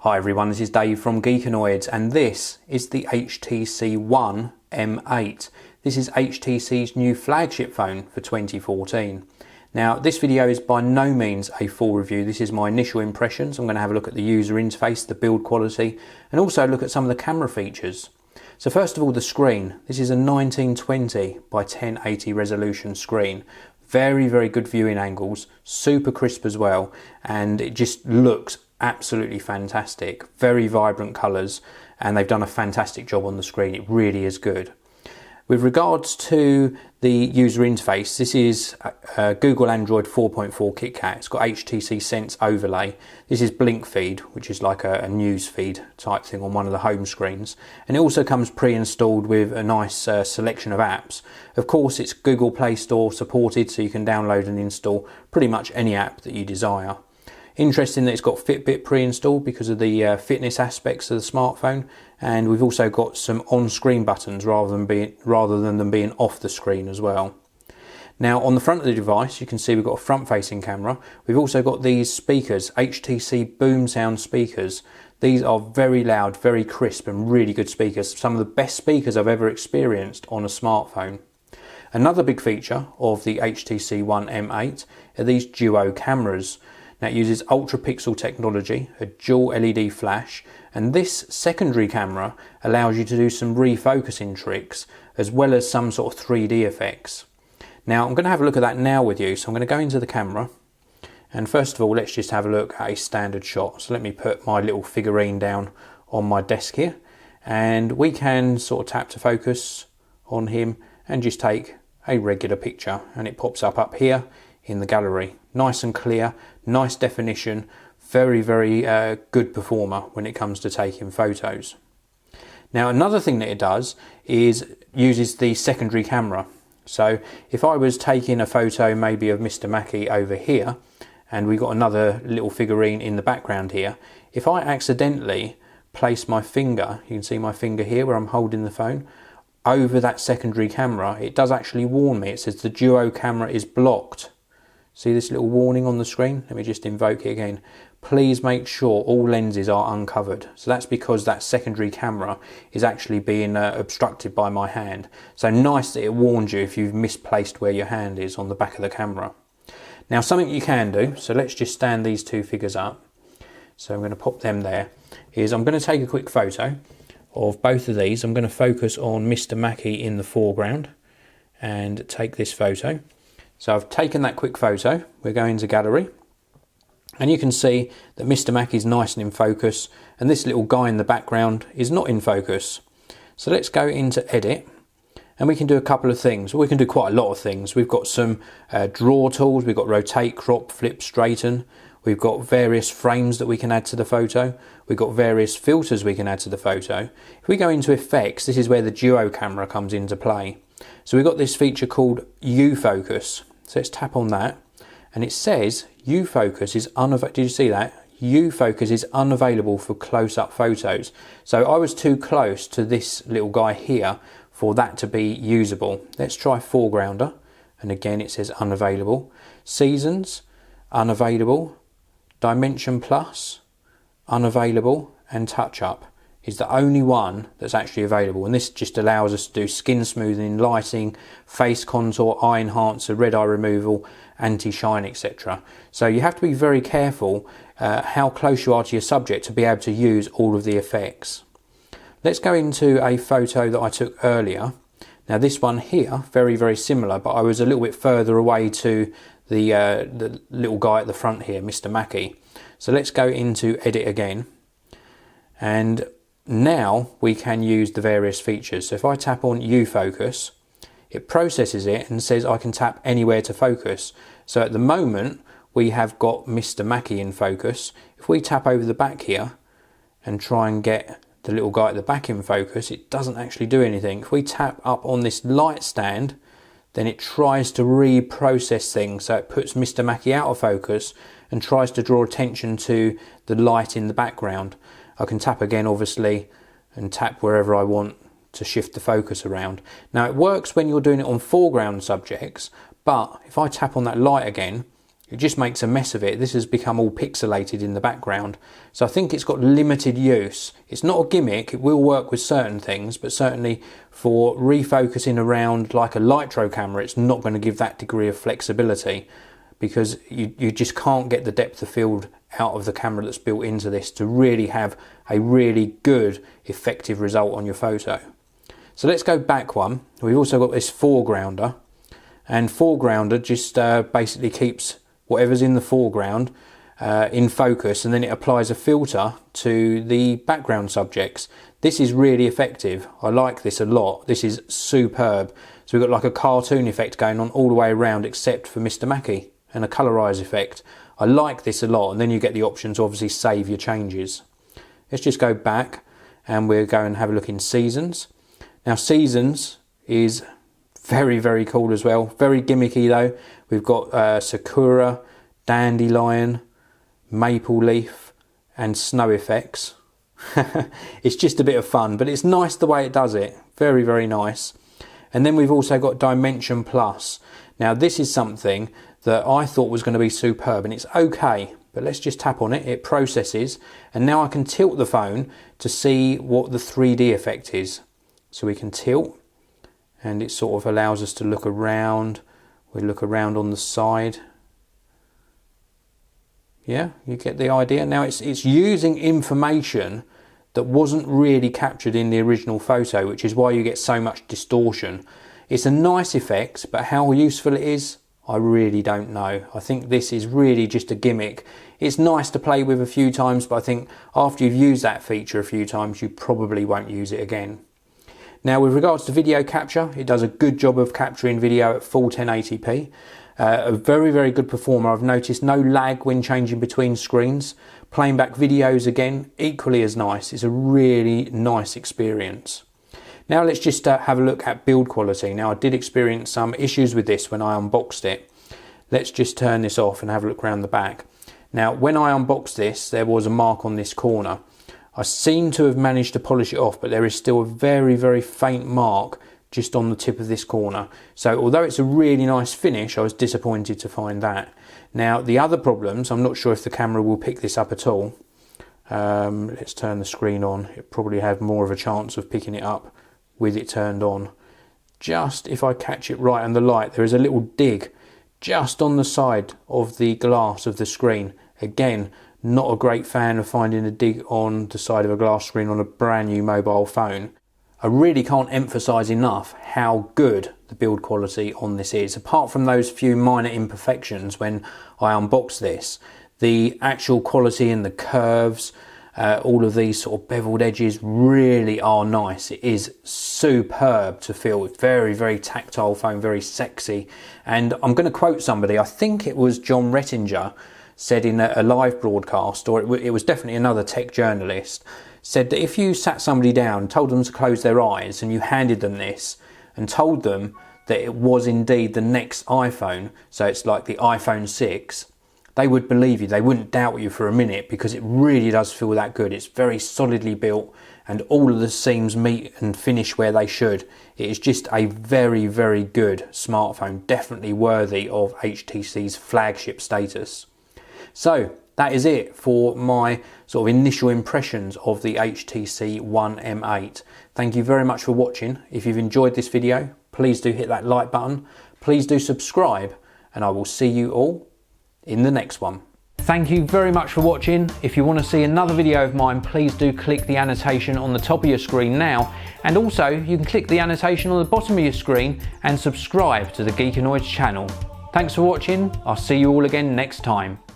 Hi everyone, this is Dave from Geekanoids and this is the HTC One M8. This is HTC's new flagship phone for 2014. Now this video is by no means a full review, this is my initial impressions. I'm going to have a look at the user interface, the build quality and also look at some of the camera features. So first of all, the screen. This is a 1920 by 1080 resolution screen. Very good viewing angles, super crisp as well, and it just looks absolutely fantastic. Very vibrant colours, and they've done a fantastic job on the screen. It really is good. With regards to the user interface, this is Google Android 4.4 KitKat. It's got HTC Sense overlay. This is Blink Feed, which is like a news feed type thing on one of the home screens. And it also comes pre-installed with a nice selection of apps. Of course, it's Google Play Store supported, so you can download and install pretty much any app that you desire. Interesting that it's got Fitbit pre-installed because of the fitness aspects of the smartphone, and we've also got some on-screen buttons rather than them being off the screen as well. Now on the front of the device you can see we've got a front-facing camera. We've also got these speakers, HTC Boom Sound speakers. These are very loud, very crisp and really good speakers. Some of the best speakers I've ever experienced on a smartphone. Another big feature of the HTC One M8 are these duo cameras. Now it uses ultra pixel technology, a dual LED flash, and this secondary camera allows you to do some refocusing tricks as well as some sort of 3D effects. Now I'm going to have a look at that now with you, so I'm going to go into the camera and first of all let's just have a look at a standard shot. So let me put my little figurine down on my desk here and we can sort of tap to focus on him and just take a regular picture and it pops up here in the gallery. Nice and clear, nice definition, very good performer when it comes to taking photos. Now another thing that it does is uses the secondary camera. So if I was taking a photo maybe of Mr. Mackey over here and we got another little figurine in the background here, if I accidentally place my finger, you can see my finger here where I'm holding the phone, over that secondary camera, it does actually warn me. It says the duo camera is blocked. See this little warning on the screen? Let me just invoke it again. Please make sure all lenses are uncovered. So that's because that secondary camera is actually being obstructed by my hand. So nice that it warns you if you've misplaced where your hand is on the back of the camera. Now something you can do, so let's just stand these two figures up. So I'm going to pop them there, is I'm going to take a quick photo of both of these. I'm going to focus on Mr. Mackey in the foreground and take this photo. So I've taken that quick photo, we're going to gallery, and you can see that Mr. Mackey's nice and in focus, and this little guy in the background is not in focus. So let's go into edit, and we can do a couple of things. We can do quite a lot of things. We've got some draw tools, we've got rotate, crop, flip, straighten. We've got various frames that we can add to the photo. We've got various filters we can add to the photo. If we go into effects, this is where the duo camera comes into play. So we've got this feature called U-Focus. So let's tap on that and it says U-Focus is unavailable. Did you see that? U-Focus is unavailable for close-up photos. So I was too close to this little guy here for that to be usable. Let's try foregrounder and again it says unavailable. Seasons, unavailable. Dimension plus, unavailable, and touch up is the only one that's actually available, and this just allows us to do skin smoothing, lighting, face contour, eye enhancer, red eye removal, anti-shine, etc. So you have to be very careful how close you are to your subject to be able to use all of the effects. Let's go into a photo that I took earlier. Now this one here, very similar, but I was a little bit further away to the little guy at the front here, Mr. Mackey. So let's go into edit again, and now we can use the various features. So if I tap on U-Focus, it processes it and says I can tap anywhere to focus. So at the moment we have got Mr. Mackey in focus. If we tap over the back here and try and get the little guy at the back in focus, it doesn't actually do anything. If we tap up on this light stand, then it tries to reprocess things, so it puts Mr. Mackey out of focus and tries to draw attention to the light in the background. I can tap again obviously and tap wherever I want to shift the focus around. Now it works when you're doing it on foreground subjects, but if I tap on that light again, it just makes a mess of it. This has become all pixelated in the background. So I think it's got limited use. It's not a gimmick, it will work with certain things, but certainly for refocusing around like a Litro camera, it's not going to give that degree of flexibility, because you just can't get the depth of field out of the camera that's built into this to really have a really good, effective result on your photo. So let's go back one. We've also got this foregrounder, and foregrounder just basically keeps whatever's in the foreground in focus, and then it applies a filter to the background subjects. This is really effective. I like this a lot. This is superb. So we've got like a cartoon effect going on all the way around except for Mr. Mackie, and a colorize effect. I like this a lot, and then you get the option to obviously save your changes. Let's just go back and we'll go and have a look in seasons. Now seasons is very, very cool as well. Very gimmicky though. We've got sakura, dandelion, maple leaf and snow effects. It's just a bit of fun, but it's nice the way it does it. Very, very nice. And then we've also got Dimension Plus. Now this is something that I thought was going to be superb, and it's okay, but let's just tap on it. It processes, and now I can tilt the phone to see what the 3D effect is. So we can tilt, and it sort of allows us to look around. We look around on the side. Yeah, you get the idea. Now it's using information that wasn't really captured in the original photo, which is why you get so much distortion. It's a nice effect, but how useful it is, I really don't know. I think this is really just a gimmick. It's nice to play with a few times, but I think after you've used that feature a few times, you probably won't use it again. Now with regards to video capture, it does a good job of capturing video at full 1080p. A very, very good performer. I've noticed no lag when changing between screens. Playing back videos again, equally as nice. It's a really nice experience. Now let's just have a look at build quality. Now I did experience some issues with this when I unboxed it. Let's just turn this off and have a look around the back. Now when I unboxed this, there was a mark on this corner. I seem to have managed to polish it off, but there is still a very, very faint mark just on the tip of this corner. So although it's a really nice finish, I was disappointed to find that. Now the other problems, I'm not sure if the camera will pick this up at all. Let's turn the screen on. It probably have more of a chance of picking it up with it turned on. Just if I catch it right under light, there is a little dig just on the side of the glass of the screen. Again, not a great fan of finding a dig on the side of a glass screen on a brand new mobile phone. I really can't emphasize enough how good the build quality on this is. Apart from those few minor imperfections when I unboxed this, the actual quality and the curves, all of these sort of beveled edges really are nice. It is superb to feel. It's very, very tactile phone, very sexy. And I'm going to quote somebody, I think it was John Rettinger, said in a live broadcast, or it was definitely another tech journalist, said that if you sat somebody down, told them to close their eyes, and you handed them this and told them that it was indeed the next iPhone, so it's like the iPhone 6, they would believe you. They wouldn't doubt you for a minute, because it really does feel that good. It's very solidly built and all of the seams meet and finish where they should. It is just a very, very good smartphone, definitely worthy of HTC's flagship status. So that is it for my sort of initial impressions of the HTC One M8. Thank you very much for watching. If you've enjoyed this video, please do hit that like button. Please do subscribe, and I will see you all in the next one. Thank you very much for watching. If you want to see another video of mine, please do click the annotation on the top of your screen now. And also you can click the annotation on the bottom of your screen and subscribe to the Geekanoids channel. Thanks for watching. I'll see you all again next time.